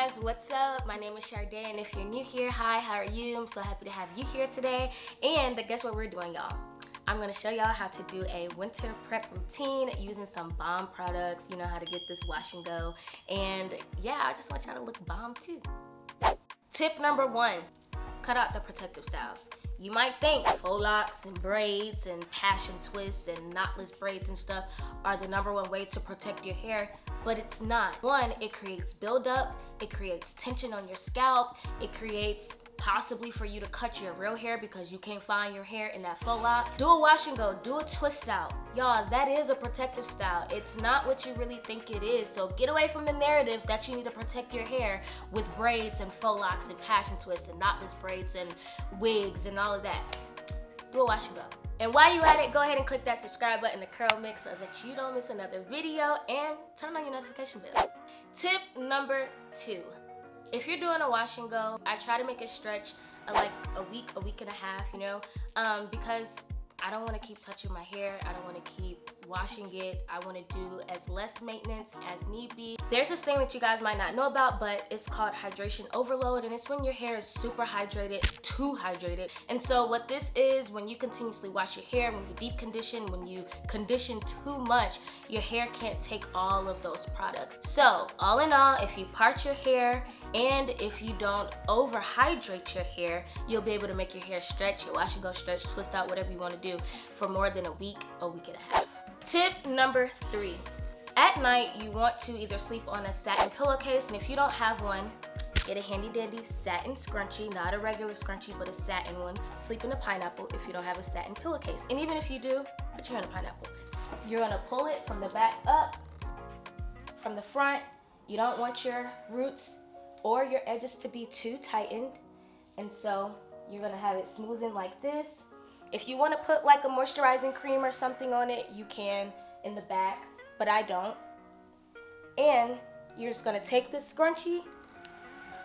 guys, what's up? My name is Sharde, and if you're new here, hi, how are you? I'm so happy to have you here today. And guess what we're doing, y'all? I'm gonna show y'all how to do a winter prep routine using some bomb products. You know how to get this wash and go. And yeah, I just want y'all to look bomb too. Tip number 1, cut out the protective styles. You might think faux locks and braids and passion twists and knotless braids and stuff are the #1 way to protect your hair, but it's not. 1, it creates buildup, it creates tension on your scalp, it creates possibly for you to cut your real hair because you can't find your hair in that faux lock. Do a wash and go, do a twist out. Y'all, that is a protective style. It's not what you really think it is. So get away from the narrative that you need to protect your hair with braids and faux locks and passion twists and knotless braids and wigs and all of that. Do a wash and go. And while you at it, go ahead and click that subscribe button to CurlMix so that you don't miss another video, and turn on your notification bell. Tip number 2. If you're doing a wash and go, I try to make it stretch like a week and a half, you know, because I don't want to keep touching my hair. I don't want to keep washing it. I want to do as less maintenance as need be. There's this thing that you guys might not know about, but it's called hydration overload, and it's when your hair is super hydrated, too hydrated. And so what this is, when you continuously wash your hair, when you deep condition, when you condition too much, your hair can't take all of those products. So all in all, if you part your hair and if you don't overhydrate your hair, you'll be able to make your hair stretch, your wash and go stretch, twist out, whatever you want to do for more than a week and a half. Tip number 3. At night, you want to either sleep on a satin pillowcase, and if you don't have one, get a handy dandy satin scrunchie, not a regular scrunchie, but a satin one. Sleep in a pineapple if you don't have a satin pillowcase. And even if you do, put your hair in a pineapple. You're gonna pull it from the back up, from the front. You don't want your roots or your edges to be too tightened. And so you're gonna have it smoothen like this. If you want to put like a moisturizing cream or something on it, you can in the back, but I don't. And you're just going to take this scrunchie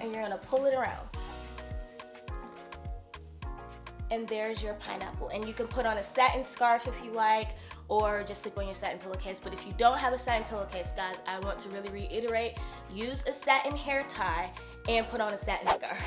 and you're going to pull it around. And there's your pineapple. And you can put on a satin scarf if you like, or just sleep on your satin pillowcase. But if you don't have a satin pillowcase, guys, I want to really reiterate, use a satin hair tie and put on a satin scarf.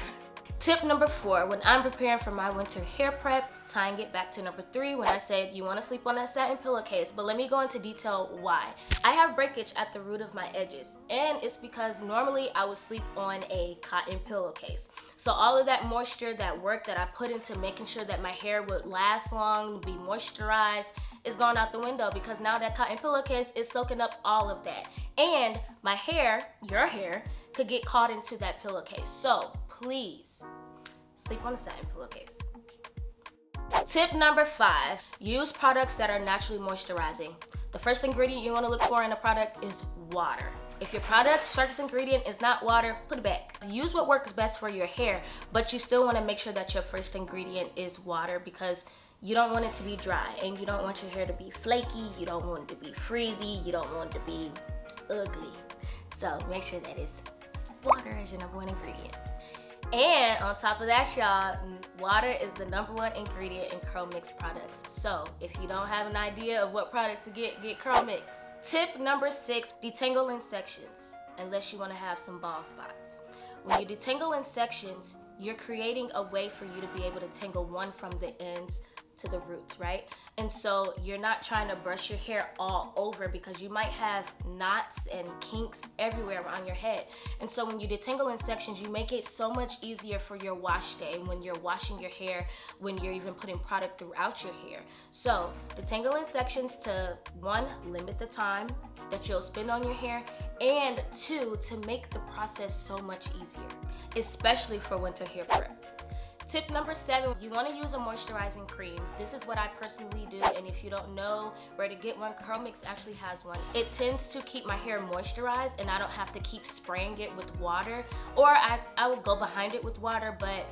Tip number 4, when I'm preparing for my winter hair prep, tying it back to number 3 when I said you want to sleep on that satin pillowcase, but let me go into detail why. I have breakage at the root of my edges, and it's because normally I would sleep on a cotton pillowcase. So all of that moisture, that work that I put into making sure that my hair would last long, be moisturized, is gone out the window because now that cotton pillowcase is soaking up all of that. And my hair, your hair, could get caught into that pillowcase. So please, sleep on a satin pillowcase. Tip number 5, use products that are naturally moisturizing. The first ingredient you want to look for in a product is water. If your product's first ingredient is not water, put it back. Use what works best for your hair, but you still want to make sure that your first ingredient is water because you don't want it to be dry and you don't want your hair to be flaky, you don't want it to be frizzy, you don't want it to be ugly. So make sure that it's water as your #1 ingredient. And on top of that, y'all, water is the #1 ingredient in CurlMix products. So if you don't have an idea of what products to get CurlMix. Tip number 6, detangle in sections, unless you want to have some bald spots. When you detangle in sections, you're creating a way for you to be able to tangle one from the ends to the roots, right? And so you're not trying to brush your hair all over because you might have knots and kinks everywhere around your head. And so when you detangle in sections, you make it so much easier for your wash day when you're washing your hair, when you're even putting product throughout your hair. So detangle in sections to 1, limit the time that you'll spend on your hair, and 2, to make the process so much easier, especially for winter hair prep. Tip number 7, you want to use a moisturizing cream. This is what I personally do, and if you don't know where to get one, CurlMix actually has one. It tends to keep my hair moisturized and I don't have to keep spraying it with water, or I will go behind it with water, but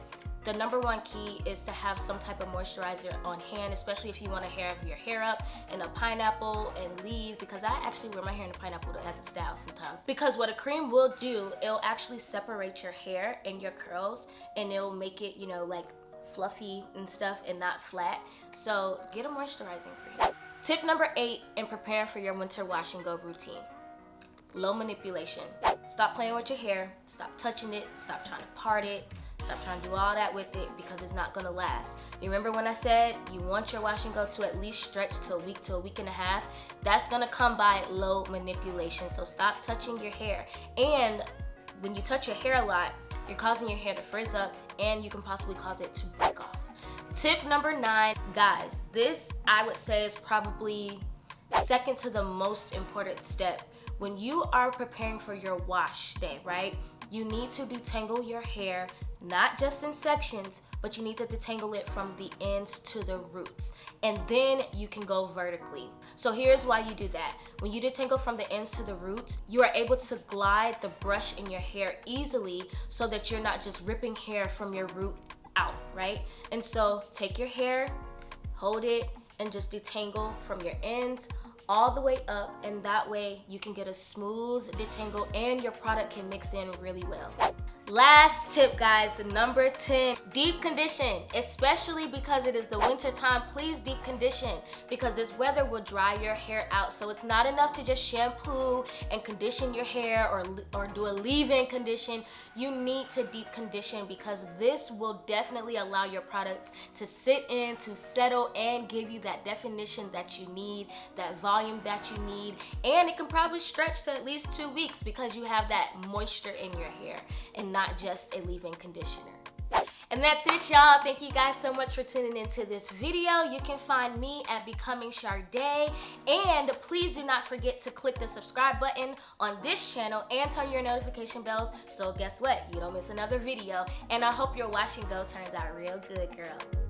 the #1 key is to have some type of moisturizer on hand, especially if you want to have your hair up in a pineapple and leave, because I actually wear my hair in a pineapple as a style sometimes. Because what a cream will do, it'll actually separate your hair and your curls, and it'll make it, you know, like fluffy and stuff and not flat. So get a moisturizing cream. Tip number 8 in preparing for your winter wash and go routine. low manipulation. Stop playing with your hair, stop touching it, stop trying to part it, stop trying to do all that with it because it's not gonna last. You remember when I said you want your wash and go to at least stretch to a week and a half? That's gonna come by low manipulation, so stop touching your hair. And when you touch your hair a lot, you're causing your hair to frizz up and you can possibly cause it to break off. Tip number 9, guys, this I would say is probably second to the most important step. When you are preparing for your wash day, right? You need to detangle your hair, not just in sections, but you need to detangle it from the ends to the roots. And then you can go vertically. So here's why you do that. When you detangle from the ends to the roots, you are able to glide the brush in your hair easily so that you're not just ripping hair from your root out, right? And so take your hair, hold it, and just detangle from your ends all the way up, and that way you can get a smooth detangle and your product can mix in really well. Last tip, guys, number 10, deep condition. Especially because it is the winter time, please deep condition because this weather will dry your hair out. So it's not enough to just shampoo and condition your hair or do a leave-in condition. You need to deep condition because this will definitely allow your products to sit in, to settle, and give you that definition that you need, that volume that you need, and it can probably stretch to at least 2 weeks because you have that moisture in your hair and not just a leave-in conditioner. And that's it, y'all. Thank you guys so much for tuning into this video. You can find me at Becoming Sharde, and please do not forget to click the subscribe button on this channel and turn your notification bells so guess what? You don't miss another video. And I hope your wash and go turns out real good, girl.